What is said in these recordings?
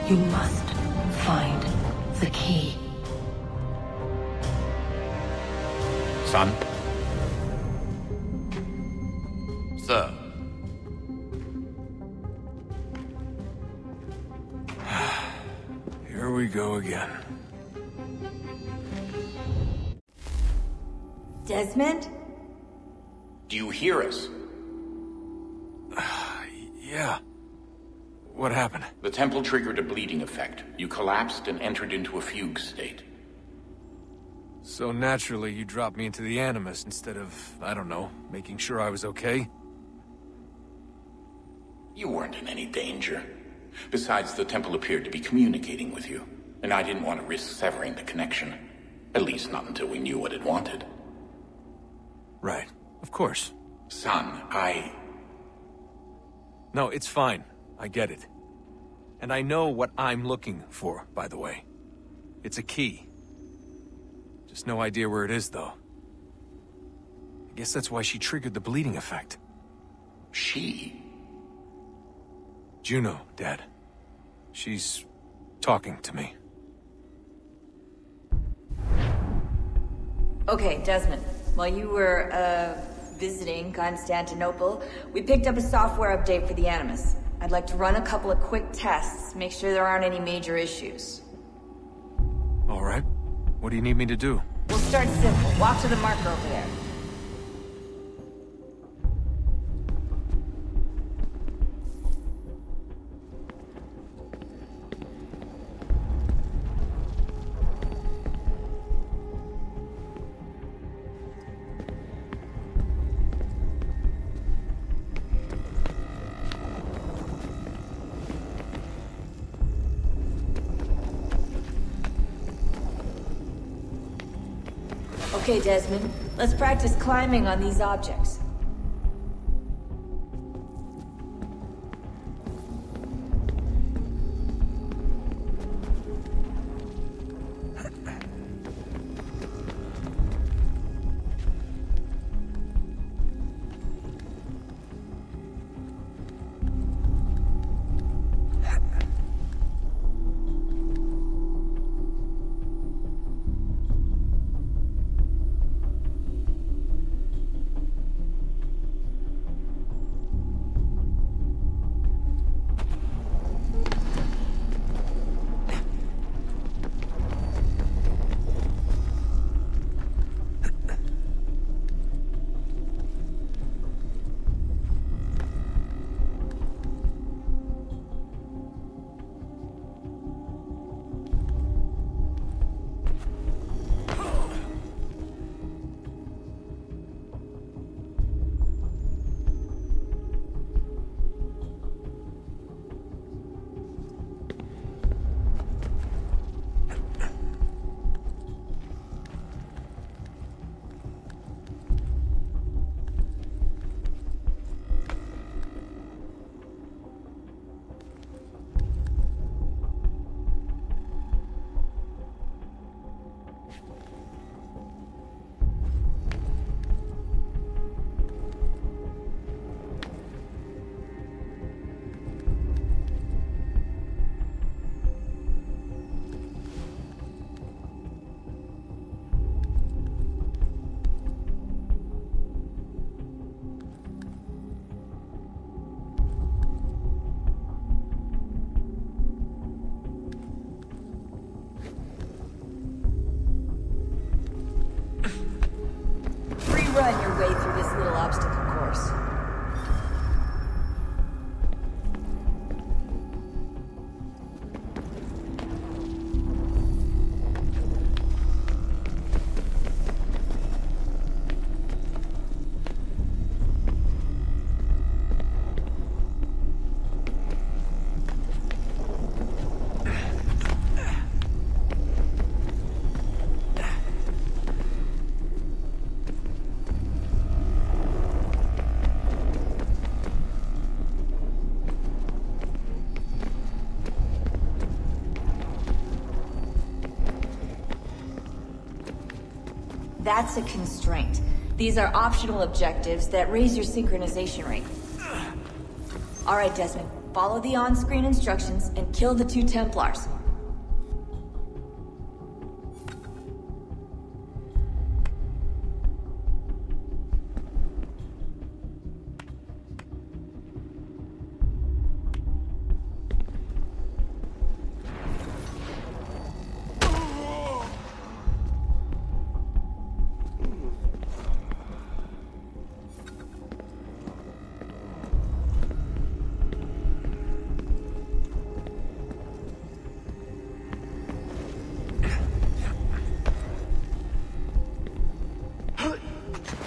You must find the key. Son? Sir? Here we go again. Desmond? Do you hear us? Yeah. What happened? The temple triggered a bleeding effect. You collapsed and entered into a fugue state. So naturally, you dropped me into the Animus instead of, I don't know, making sure I was okay? You weren't in any danger. Besides, the temple appeared to be communicating with you, and I didn't want to risk severing the connection. At least not until we knew what it wanted. Right. Of course. Son, No, it's fine. I get it. And I know what I'm looking for, by the way. It's a key. Just no idea where it is, though. I guess that's why she triggered the bleeding effect. She? Juno, Dad. She's talking to me. Okay, Desmond. While you were, visiting Constantinople, we picked up a software update for the Animus. I'd like to run a couple of quick tests, make sure there aren't any major issues. All right. What do you need me to do? We'll start simple. Walk to the marker over there. Okay, Desmond. Let's practice climbing on these objects. Run your way through this little obstacle course. That's a constraint. These are optional objectives that raise your synchronization rate. Alright, Desmond. Follow the on-screen instructions and kill the 2 Templars.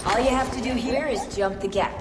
All you have to do here is jump the gap.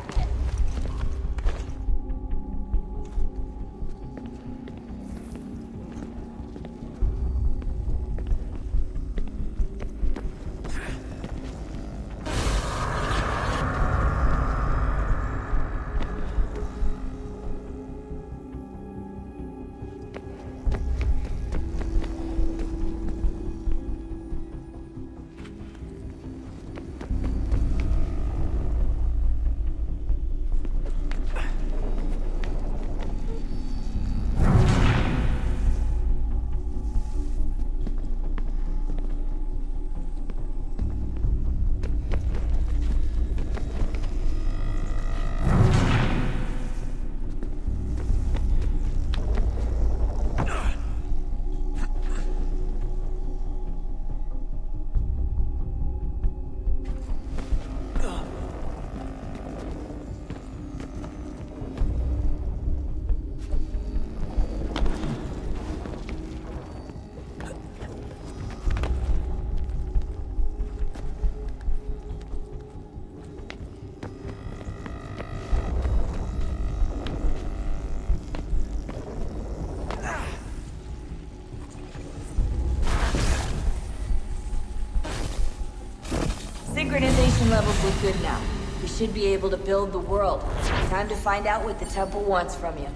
Synchronization levels look good now. We should be able to build the world. Time to find out what the temple wants from you.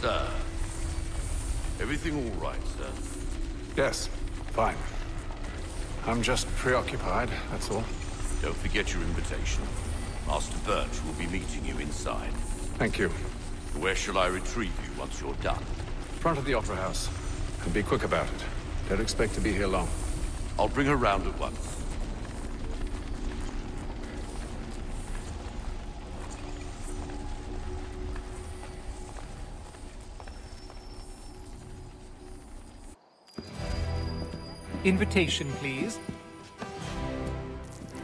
Sir. Everything all right, sir? Yes, fine. I'm just preoccupied, that's all. Don't forget your invitation. Master Birch will be meeting you inside. Thank you. Where shall I retrieve you once you're done? Front of the Opera House. And be quick about it. Don't expect to be here long. I'll bring her round at once. Invitation, please.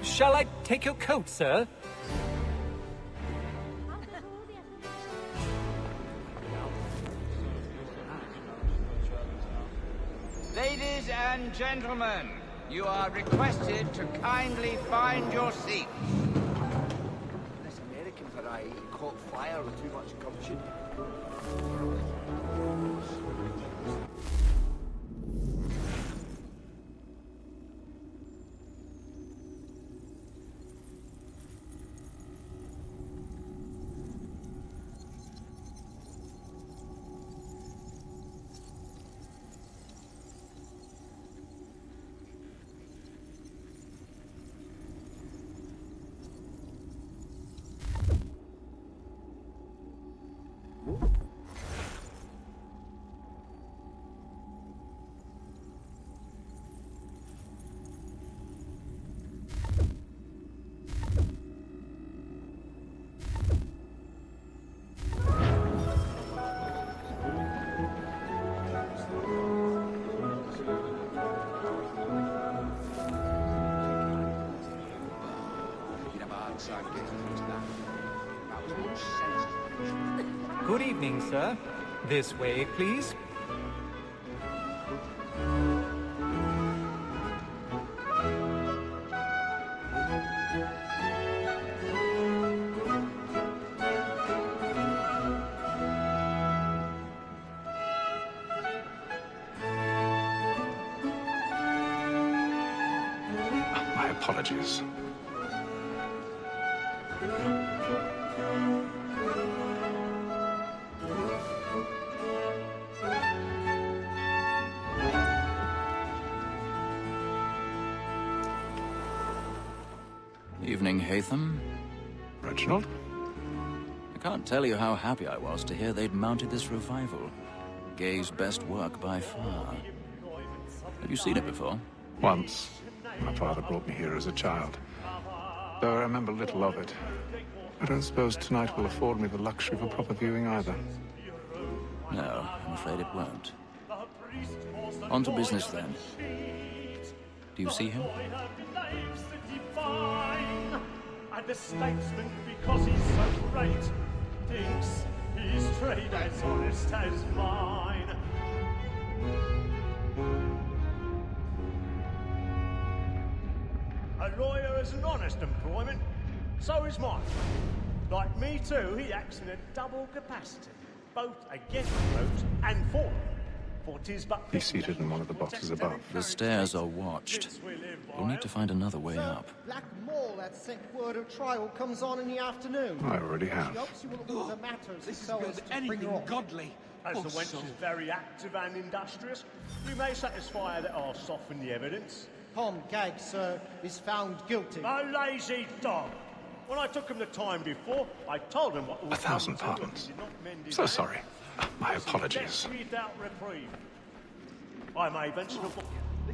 Shall I take your coat, sir? Ladies and gentlemen, you are requested to kindly find your seats. This American variety caught fire with too much gumption. Good evening, sir. This way, please. apologies. Evening, Haytham. Reginald? I can't tell you how happy I was to hear they'd mounted this revival. Gay's best work by far. Have you seen it before? Once. My father brought me here as a child. Though I remember little of it. I don't suppose tonight will afford me the luxury of a proper viewing either. No, I'm afraid it won't. On to business then. Do you see him? And the statesman, because he's so great, thinks his trade as honest as mine. A lawyer is an honest employment, so is mine. Like me too, he acts in a double capacity, both against votes and for them. He's seated in one of the boxes above. The stairs are watched. We'll need to find another way up. Black Mall, that sent word of trial comes on in the afternoon. I already have. She hopes you will order matters This so is as to anything bring her off. godly. As the wench is very active and industrious, we may satisfy that I'll soften the evidence. Tom Gag, sir, is found guilty. A lazy dog! When I took him the time before, I told him what was 1,000 pardons. So sorry. My apologies. Without reprieve. I may venture to book you.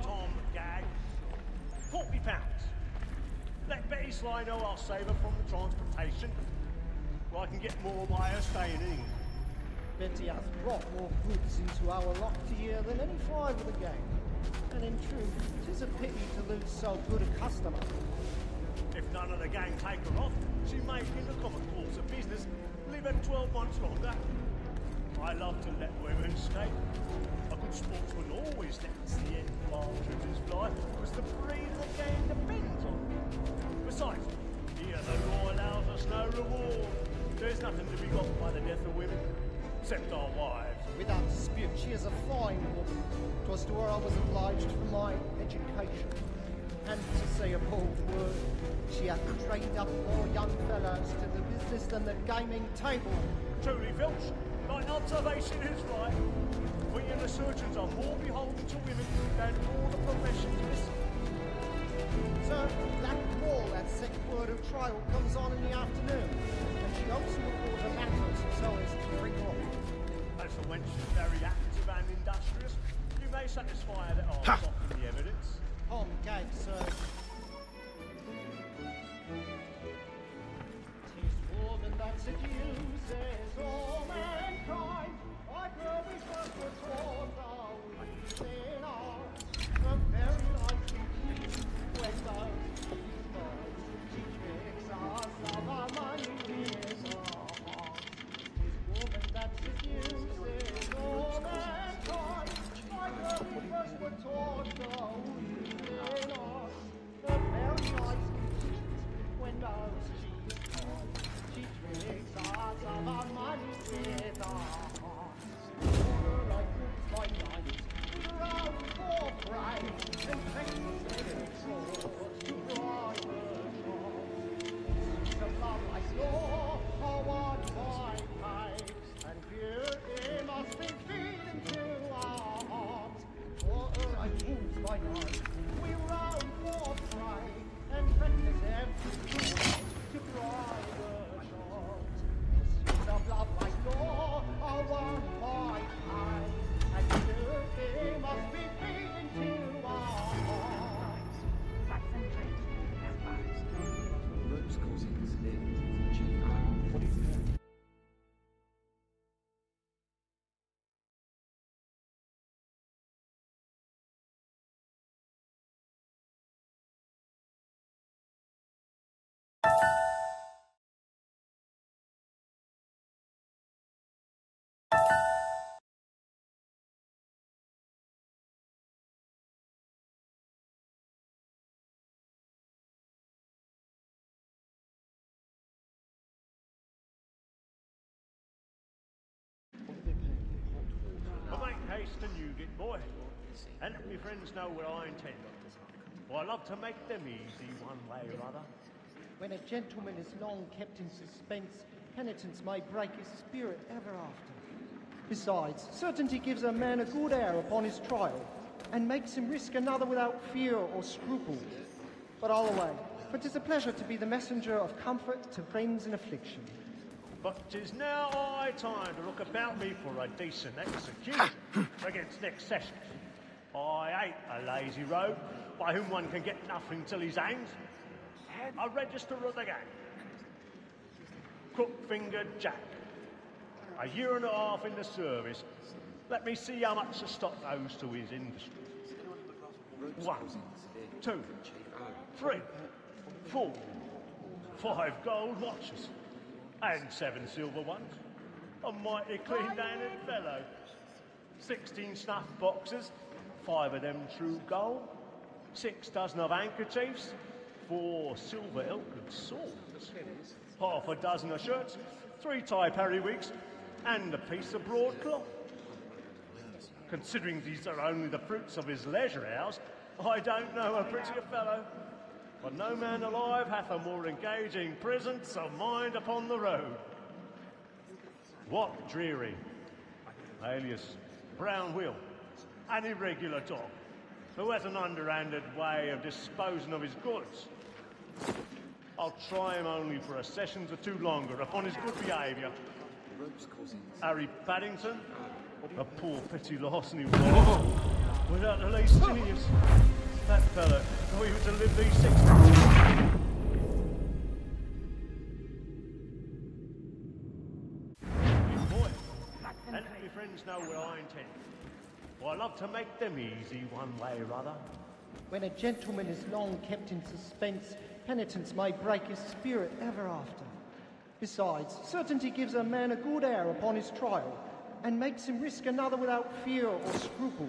Tom Gag. £40. Let Betty Sly know I'll save her from the transportation. Or I can get more by her staying in. Betty has brought more goods into our locked here than any fly with the gang. And in truth, it is a pity to lose so good a customer. If none of the gang take her off, she may, in the common course of business, live her 12 months longer. I love to let women skate. A good sportsman always lets the end partridges fly, because the breed of the game depends on it. Besides, here the law allows us no reward. There's nothing to be got by the death of women, except our wives. Without dispute, she is a fine woman. 'Twas to her I was obliged for my education. And to say a bold word, she hath trained up more young fellows to the business than the gaming table. Truly, Filch, my observation is right. We and the surgeons are more beholden to women than all the professions missing. Sir, Black Mall, that second word of trial comes on in the afternoon, and she hopes you will order matters so as to bring her off. As the wench is very active and industrious, you may satisfy that I'll soften the evidence. Tom Gag, sir. 'Tis woman that seduces all mankind. I grow we first were taught our within art. The very life when those she tricks us of our money is our heart. 'Tis woman that seduces all mankind. I grow we first were taught our within art. The very life when those she tricks us of our money with our hearts. Order like roots by night, round for pride, and practice sword to drive the shore. The love I saw, are what my pipes, and beauty must be feeding to our hearts. Order like roots by night, we round for pride, and practice every sword to drive the shore. Of love I saw, are one by eye, and beauty must be feeding to our hearts. Ropes causing this But make haste and you get boy, and let me friends know where I intend. Well, I love to make them easy one way or other. When a gentleman is long kept in suspense, penitence may break his spirit ever after. Besides, certainty gives a man a good air upon his trial, and makes him risk another without fear or scruple. But I'll away, for 'tis a pleasure to be the messenger of comfort to friends in affliction. But 'tis now high time to look about me for a decent execution against next session. I ain't a lazy rogue by whom one can get nothing till he's hanged. A register of the gang. Crook-fingered Jack. A year and a half in the service. Let me see how much the stock owes to his industry. 1, 2, 3, 4, 5 gold watches. And 7 silver ones. A mighty clean-handed fellow. 16 snuff boxes. 5 of them true gold. 6 dozen of handkerchiefs. 4 silver hilted swords. Half a dozen of shirts. 3 tie periwigs. And a piece of broadcloth. Considering these are only the fruits of his leisure hours, I don't know a prettier fellow. But no man alive hath a more engaging presence of mind upon the road. Wat Dreary, alias Brown Will, an irregular dog, who has an underhanded way of disposing of his goods. I'll try him only for a session or 2 longer upon his good behaviour. Harry Paddington, a poor petty larceny without the least genius. That fellow, though he was to live these 6 months. Boy, and let your friends know what I intend. Well, I love to make them easy one way or other. When a gentleman is long kept in suspense, penitence may break his spirit ever after. Besides, certainty gives a man a good air upon his trial, and makes him risk another without fear or scruple.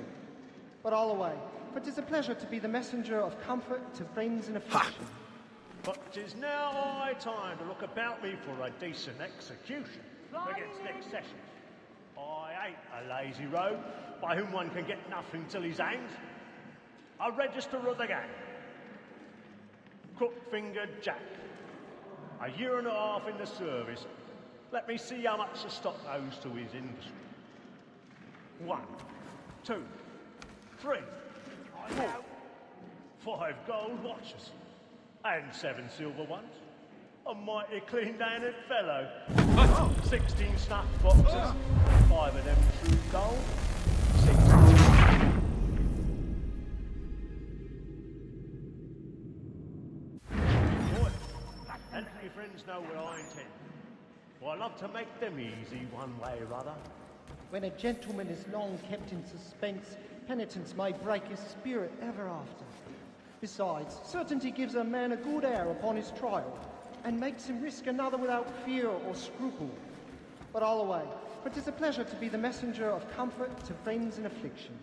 But I'll away, for 'tis a pleasure to be the messenger of comfort to friends in affliction. But 'tis now high time to look about me for a decent execution against next session. I ain't a lazy rogue by whom one can get nothing till he's hanged. A register of the gang. Crook-fingered Jack. A year and a half in the service. Let me see how much the stock owes to his industry. 1, 2, 3, 4, 5 gold watches. And 7 silver ones. A mighty clean-handed fellow. 16 snuff boxes. 5 of them true gold. 6. And let your friends know what I intend. Well, I love to make them easy one way or other. When a gentleman is long kept in suspense, penitence may break his spirit ever after. Besides, certainty gives a man a good air upon his trial, and makes him risk another without fear or scruple. But I'll away, for 'tis a pleasure to be the messenger of comfort to friends in affliction.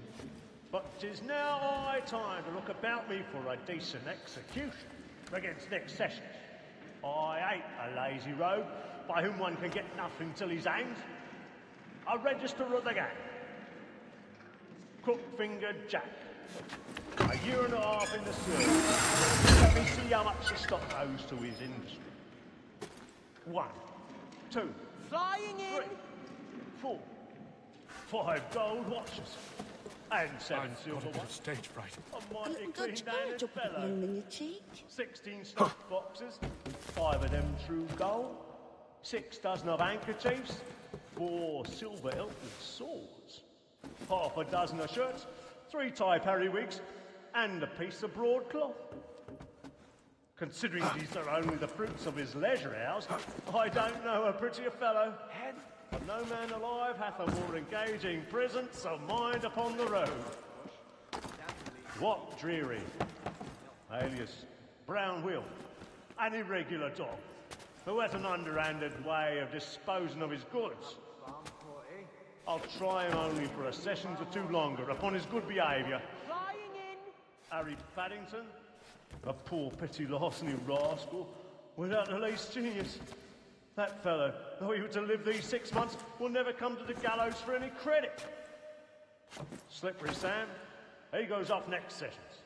But 'tis now high time to look about me for a decent execution against next session. I ain't a lazy rogue by whom one can get nothing till he's hanged. A register of the gang. Crook-fingered Jack. A year and a half in the service. Let me see how much the stock owes to his industry. 1, 2, Flying in. 3, 4, 5 gold watches. And 7 silver ones. Stage fright. A mighty Dutch clean-handed bird fellow. in your cheek. 16 stuffed boxes, 5 of them true gold, 6 dozen of handkerchiefs, 4 silver hilted swords, half a dozen of shirts, 3 tie periwigs, and a piece of broadcloth. Considering these are only the fruits of his leisure hours, I don't know a prettier fellow. But no man alive hath a more engaging presence of mind upon the road. Wat Dreary, alias Brown Will, an irregular dog, who has an underhanded way of disposing of his goods. I'll try him only for a session or 2 longer upon his good behaviour. Flying in. Harry Paddington, a poor petty larceny rascal, without the least genius. That fellow, though he were to live these 6 months, will never come to the gallows for any credit. Slippery Sam, he goes off next sessions.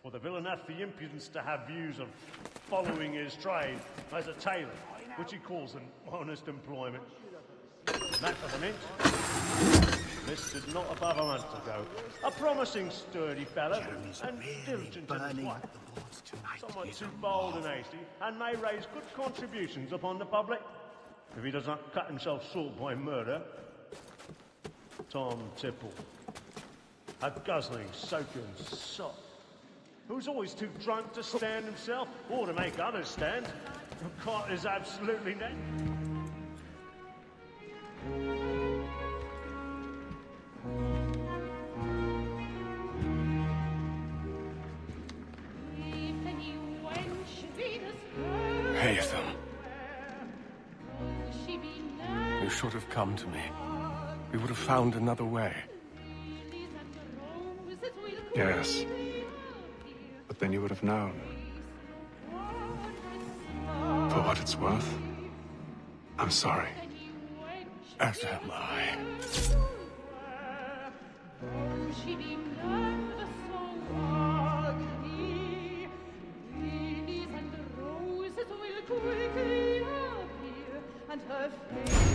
For the villain hath the impudence to have views of following his trade as a tailor, which he calls an honest employment. That for the mint. Listed not above a month ago. A promising, sturdy fellow, and diligent in his way. Somewhat too bold and hasty, and may raise good contributions upon the public, if he does not cut himself short by murder. Tom Tipple. A guzzling, soaking sot, who's always too drunk to stand himself, or to make others stand. The cart is absolutely dead. Haytham. You should have come to me. We would have found another way. Yes. But then you would have known. For what it's worth, I'm sorry. As am I. And her face.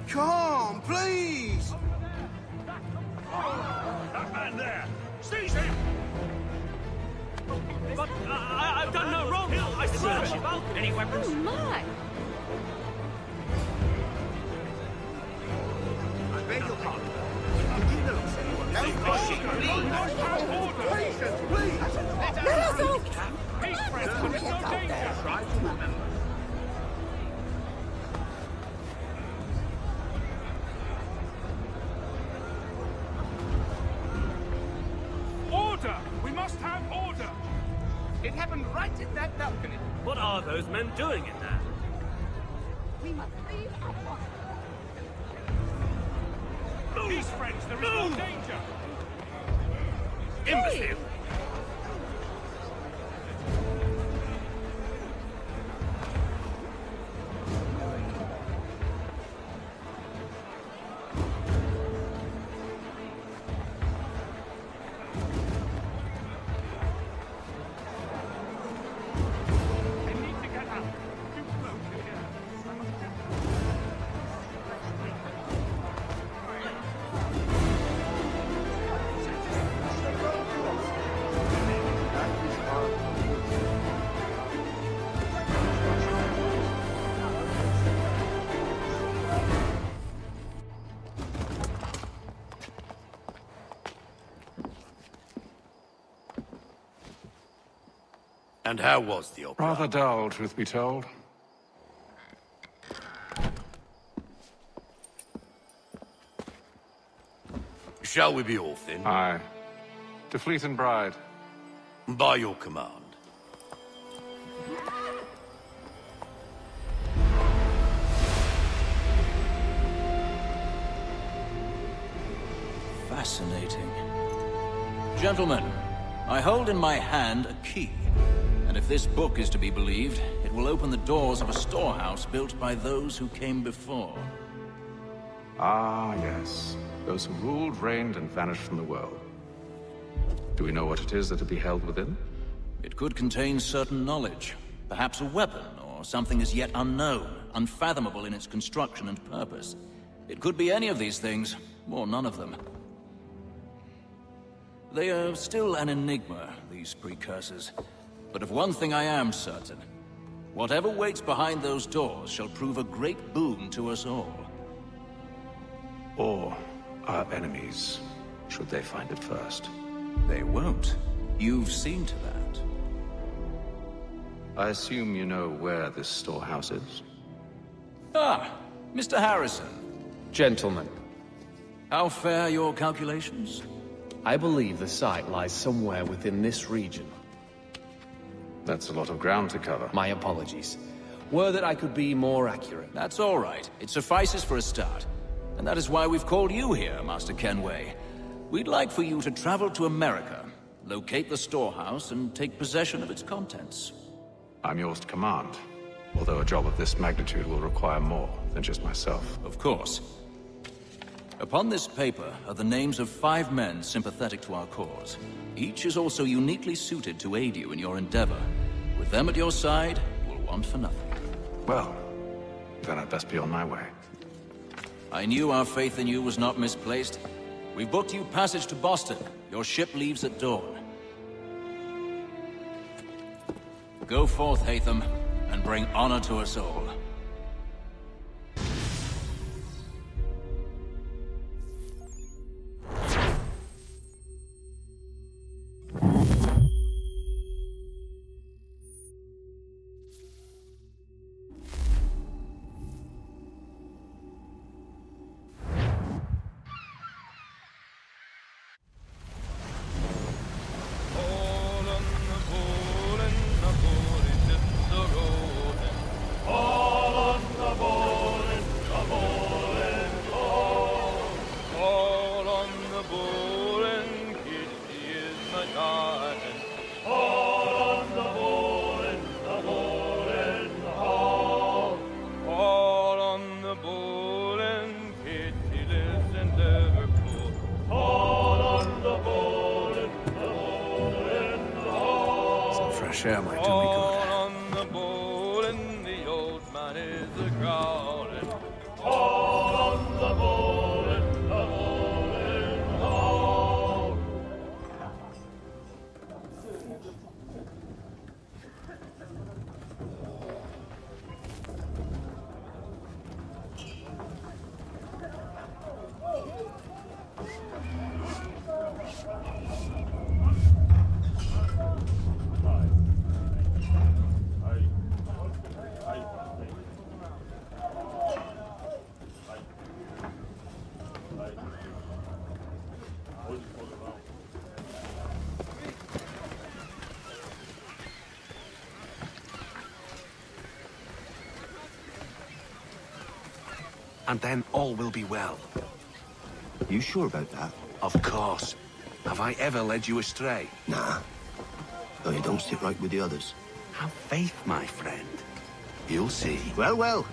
Come, please! That man there! Seize him! But I've done no wrong! I swear! Any weapons? Oh my! I beg your pardon. No, please! Peace, friends, there is no danger! Try to remember. Order! We must have order! It happened right in that balcony. What are those men doing in there? We must leave at once. Peace, friends, there is no danger! Imbecile! And how was the opera? Rather dull, truth be told. Shall we be off then? Aye. To Fleet and Bride. By your command. Fascinating. Gentlemen, I hold in my hand a key. And if this book is to be believed, it will open the doors of a storehouse built by those who came before. Ah, yes. Those who ruled, reigned, and vanished from the world. Do we know what it is that will be held within? It could contain certain knowledge. Perhaps a weapon, or something as yet unknown, unfathomable in its construction and purpose. It could be any of these things, or none of them. They are still an enigma, these precursors. But of one thing I am certain. Whatever waits behind those doors shall prove a great boon to us all. Or our enemies, should they find it first. They won't. You've seen to that. I assume you know where this storehouse is? Ah, Mr. Harrison. Gentlemen. How fare your calculations? I believe the site lies somewhere within this region. That's a lot of ground to cover. My apologies. Were that I could be more accurate. That's all right. It suffices for a start. And that is why we've called you here, Master Kenway. We'd like for you to travel to America, locate the storehouse, and take possession of its contents. I'm yours to command. Although a job of this magnitude will require more than just myself. Of course. Upon this paper are the names of 5 men sympathetic to our cause. Each is also uniquely suited to aid you in your endeavor. With them at your side, you will want for nothing. Well, then I'd best be on my way. I knew our faith in you was not misplaced. We've booked you passage to Boston. Your ship leaves at dawn. Go forth, Hatham, and bring honor to us all. Share my tummy good. On the bowl and the old man is a-growling. All on the bowl and the bowl and all. And then all will be well. You sure about that? Of course. Have I ever led you astray? Nah. Though you don't sit right with the others. Have faith, my friend. You'll see. Well, well.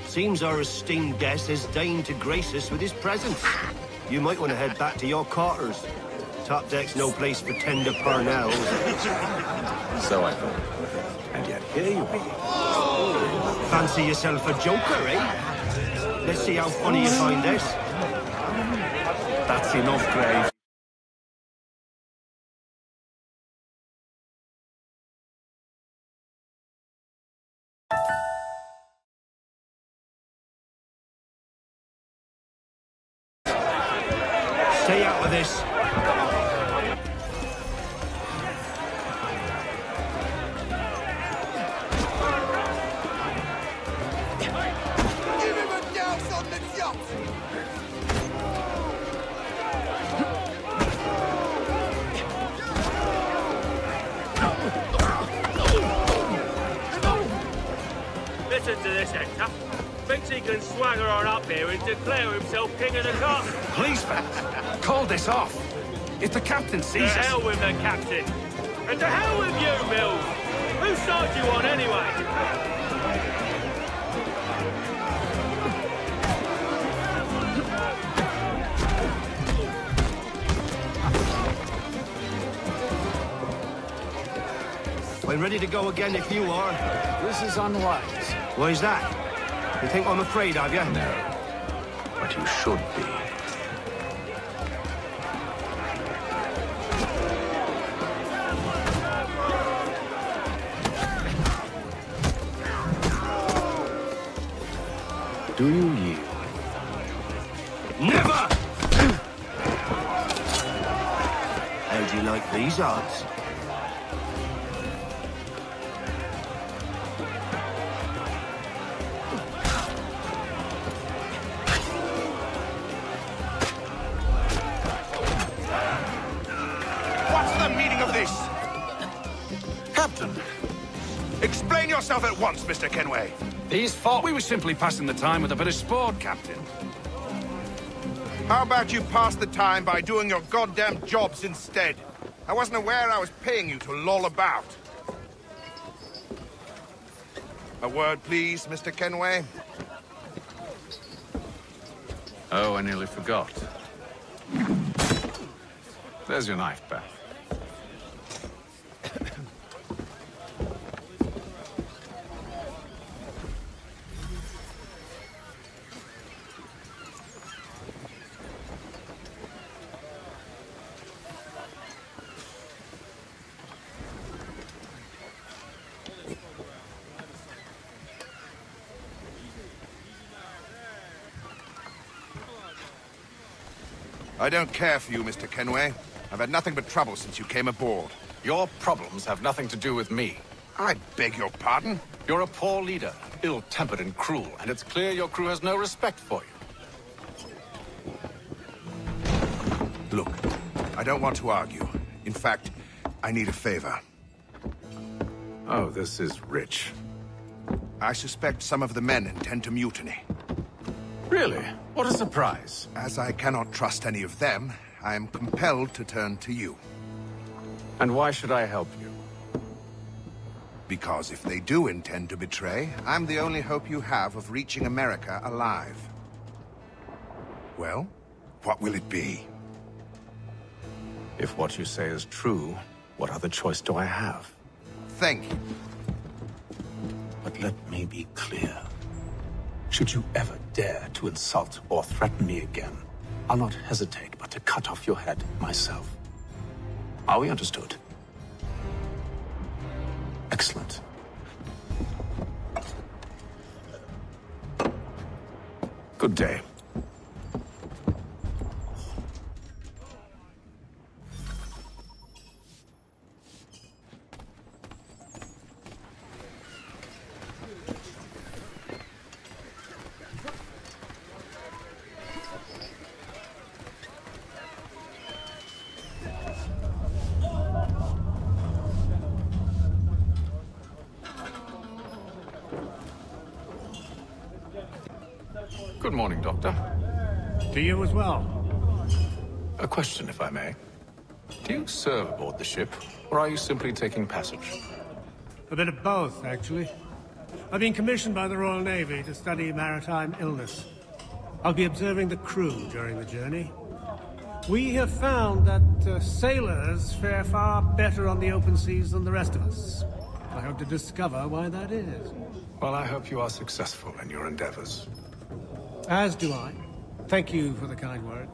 Seems our esteemed guest has deigned to grace us with his presence. You might want to head back to your quarters. Top deck's no place for tender Parnells. So I thought. And yet here you be. Fancy yourself a joker, eh? Let's see how funny you find this. That's enough, Grave. Stay out of this. Listen to this, Hector. Thinks he can swagger on up here and declare himself king of the cup. Please, fellas, call this off. If the captain sees us... To hell with the captain. And to hell with you, Mills. Whose side you on, anyway? I'm ready to go again if you are. This is unwise. Why is that? You think I'm afraid of you? No. But you should be. Do you yield? Never! How do you like These odds. What's the meaning of this? Captain! Explain yourself at once, Mr. Kenway. These fought. We were simply passing the time with a bit of sport, Captain. How about you pass the time by doing your goddamn jobs instead? I wasn't aware I was paying you to loll about. A word, please, Mr. Kenway. Oh, I nearly forgot. There's your knife, Beth. I don't care for you, Mr. Kenway. I've had nothing but trouble since you came aboard. Your problems have nothing to do with me. I beg your pardon? You're a poor leader, ill-tempered and cruel, and it's clear your crew has no respect for you. Look, I don't want to argue. In fact, I need a favor. Oh, this is rich. I suspect some of the men intend to mutiny. Really? What a surprise. As I cannot trust any of them, I am compelled to turn to you. And why should I help you? Because if they do intend to betray, I'm the only hope you have of reaching America alive. Well, what will it be? If what you say is true, what other choice do I have? Thank you. But let me be clear. Should you ever dare to insult or threaten me again, I'll not hesitate but to cut off your head myself. Are we understood? Excellent. Good day. Good morning, Doctor. To you as well. A question, if I may. Do you serve aboard the ship, or are you simply taking passage? A bit of both, actually. I've been commissioned by the Royal Navy to study maritime illness. I'll be observing the crew during the journey. We have found that sailors fare far better on the open seas than the rest of us. I hope to discover why that is. Well, I hope you are successful in your endeavors. As do I. Thank you for the kind words.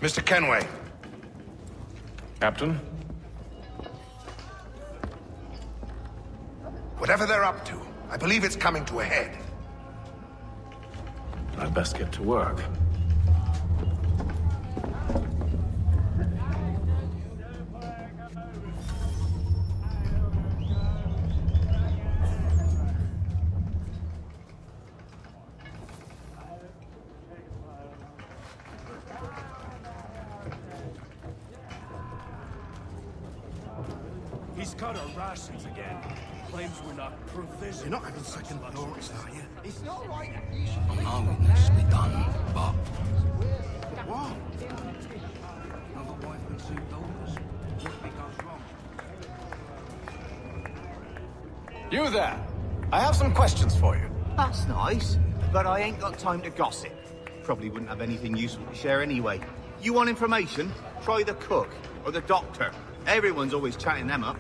Mr. Kenway. Captain? Whatever they're up to, I believe it's coming to a head. I'd best get to work. He's cut our rations again. Claims we're not provisioned. You're not having second thoughts, are you? It's not right. I know it needs to be done, but... What? Another wife and 2 daughters. What goes wrong? You there! I have some questions for you. That's nice, but I ain't got time to gossip. Probably wouldn't have anything useful to share anyway. You want information? Try the cook, or the doctor. Everyone's always chatting them up.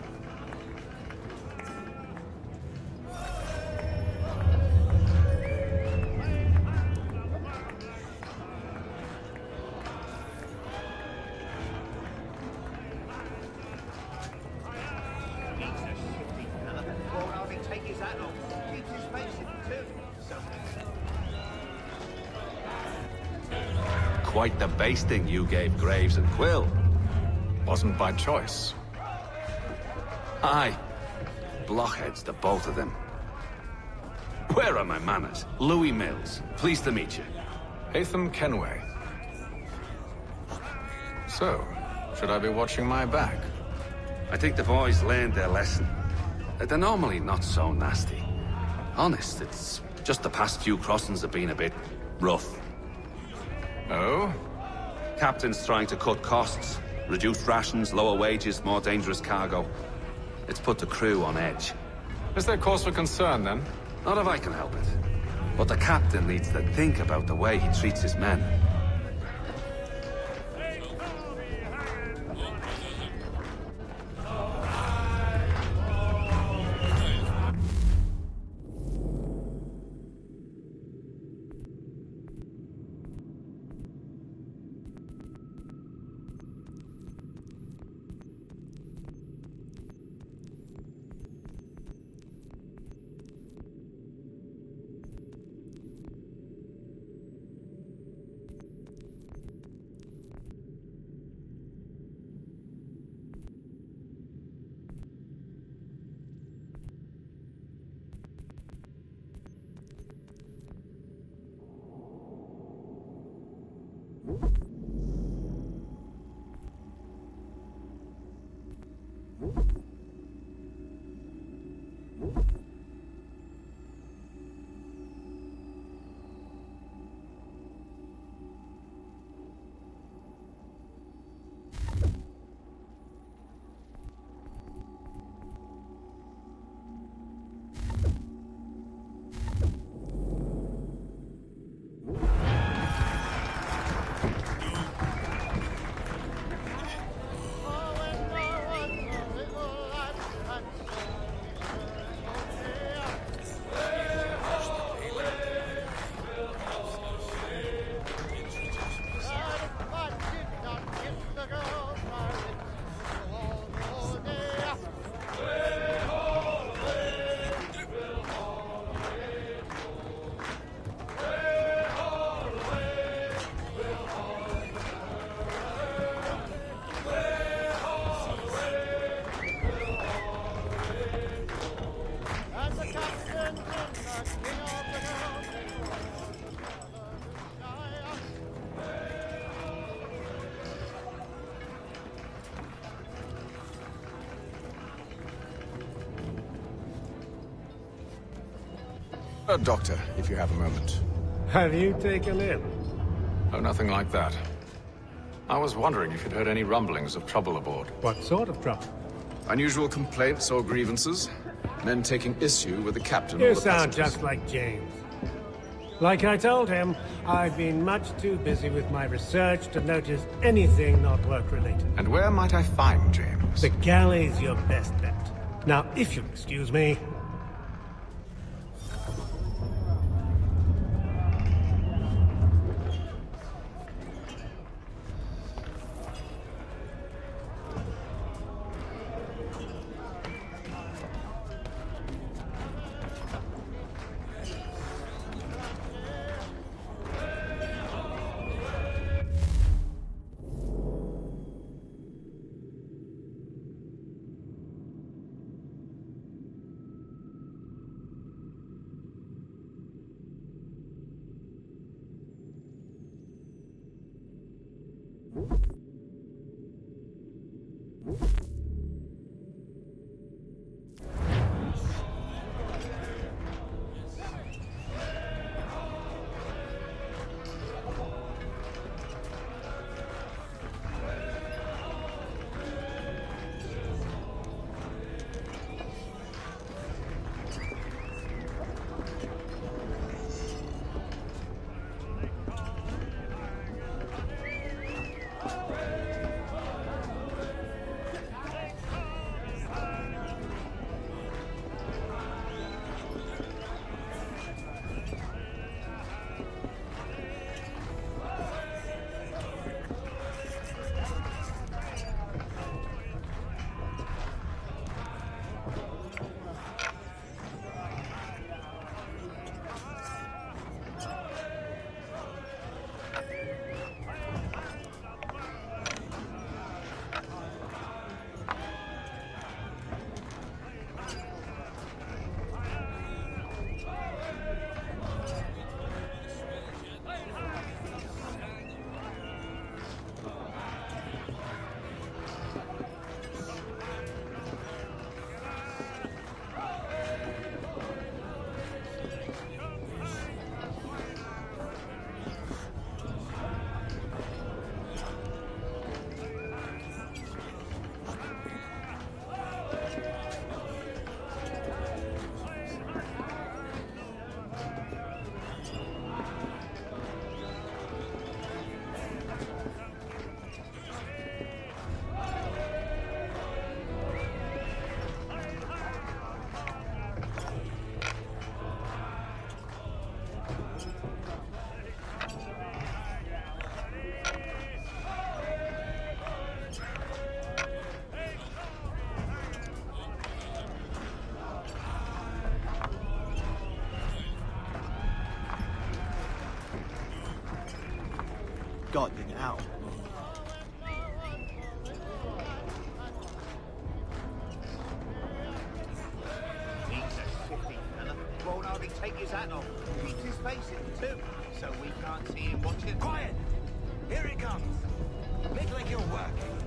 Quite the basting you gave Graves and Quill. Wasn't by choice. Aye. Blockheads, the both of them. Where are my manners? Louis Mills. Pleased to meet you. Hatham Kenway. So, should I be watching my back? I think the boys learned their lesson. They're normally not so nasty. Honest, it's just the past few crossings have been a bit rough. Oh? Captain's trying to cut costs. Reduced rations, lower wages, more dangerous cargo. It's put the crew on edge. Is there cause for concern, then? Not if I can help it. But the captain needs to think about the way he treats his men. Doctor, if you have a moment. Have you taken ill? Oh, nothing like that. I was wondering if you'd heard any rumblings of trouble aboard. What sort of trouble? Unusual complaints or grievances? Men taking issue with the captain You or the sound passengers? just like James. Like I told him, I've been much too busy with my research to notice anything not work-related. And where might I find James? The galley's your best bet. Now, if you'll excuse me... gotta dig it out. He's a shifty fella. Won't hardly take his hat off. Keeps his face in too, so we can't see him watching. Quiet! Here he comes. Make like you're working.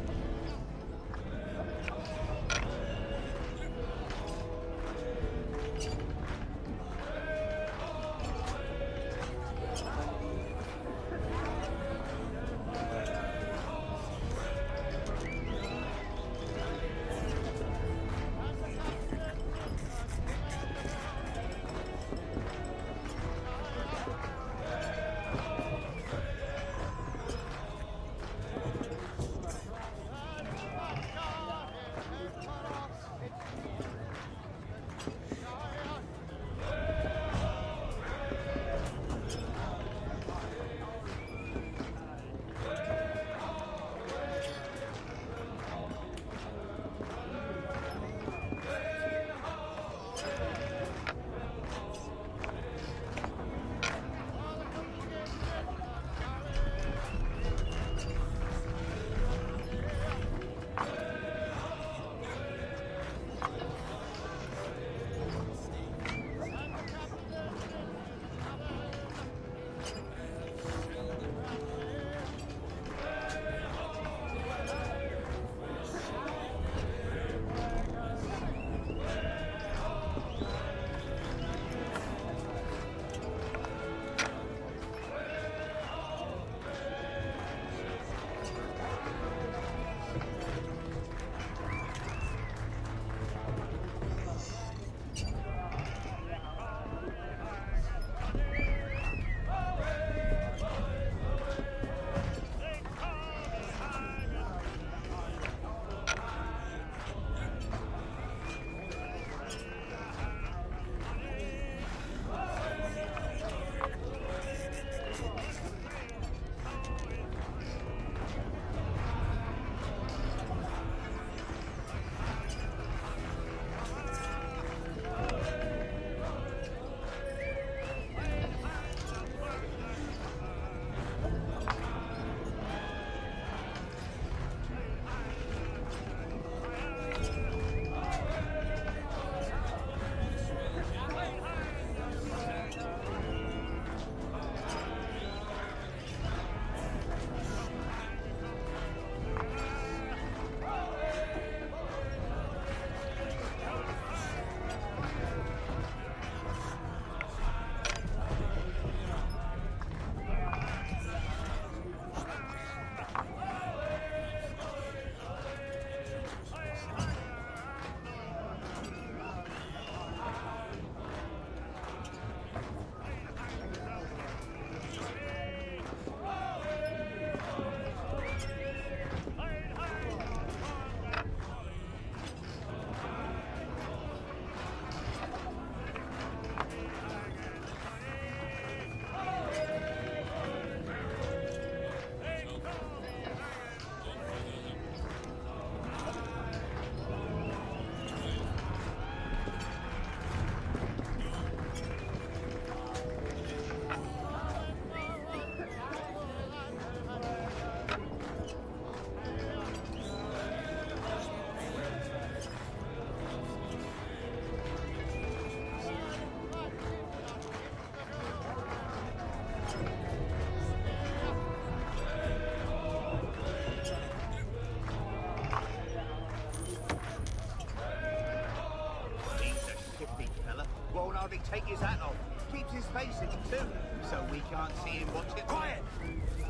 Take his hat off. Keeps his face in too, so we can't see him watching. Quiet!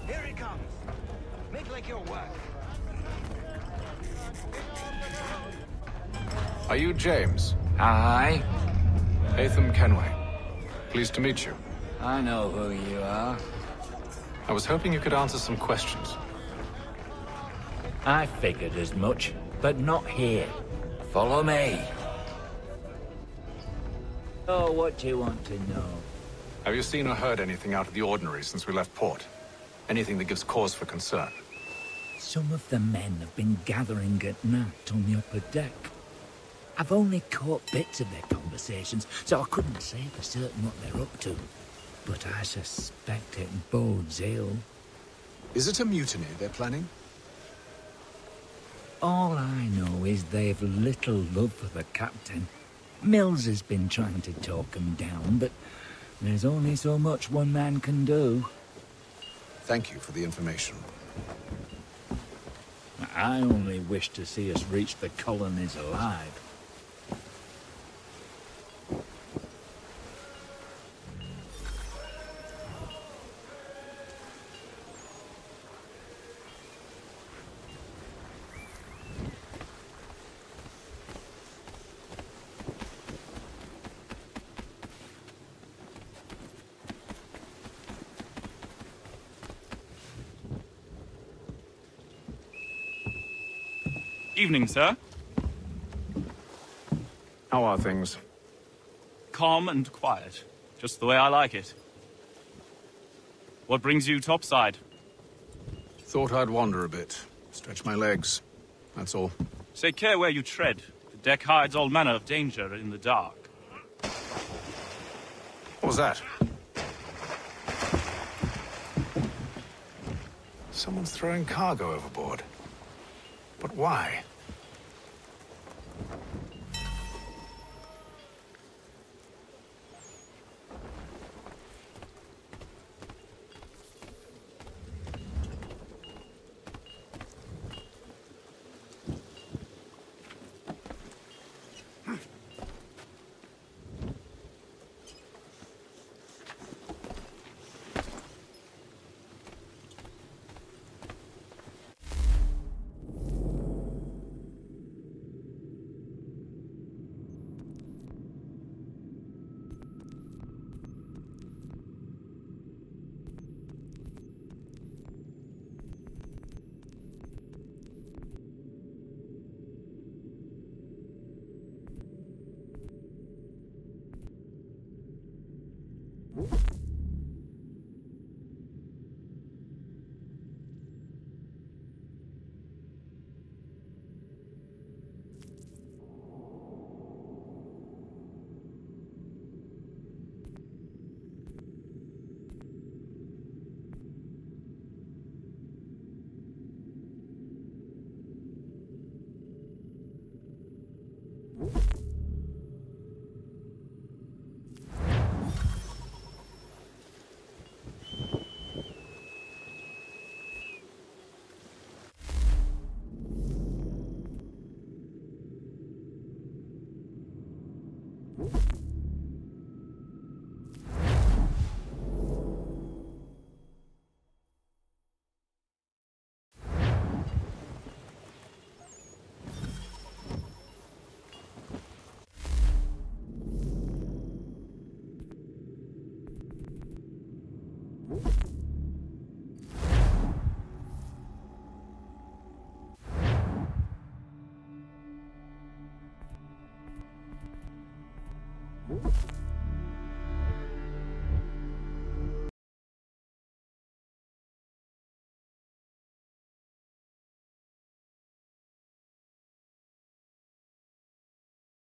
Here he comes. Make like you're working. Are you James? Aye. Atham Kenway. Pleased to meet you. I know who you are. I was hoping you could answer some questions. I figured as much, but not here. Follow me. Oh, what do you want to know? Have you seen or heard anything out of the ordinary since we left port? Anything that gives cause for concern? Some of the men have been gathering at night on the upper deck. I've only caught bits of their conversations, so I couldn't say for certain what they're up to. But I suspect it bodes ill. Is it a mutiny they're planning? All I know is they've little love for the captain. Mills has been trying to talk him down, but there's only so much one man can do. Thank you for the information. I only wish to see us reach the colonies alive. Evening, sir. How are things? Calm and quiet. Just the way I like it. What brings you topside? Thought I'd wander a bit. Stretch my legs. That's all. Take care where you tread. The deck hides all manner of danger in the dark. What was that? Someone's throwing cargo overboard. But why? Whoop.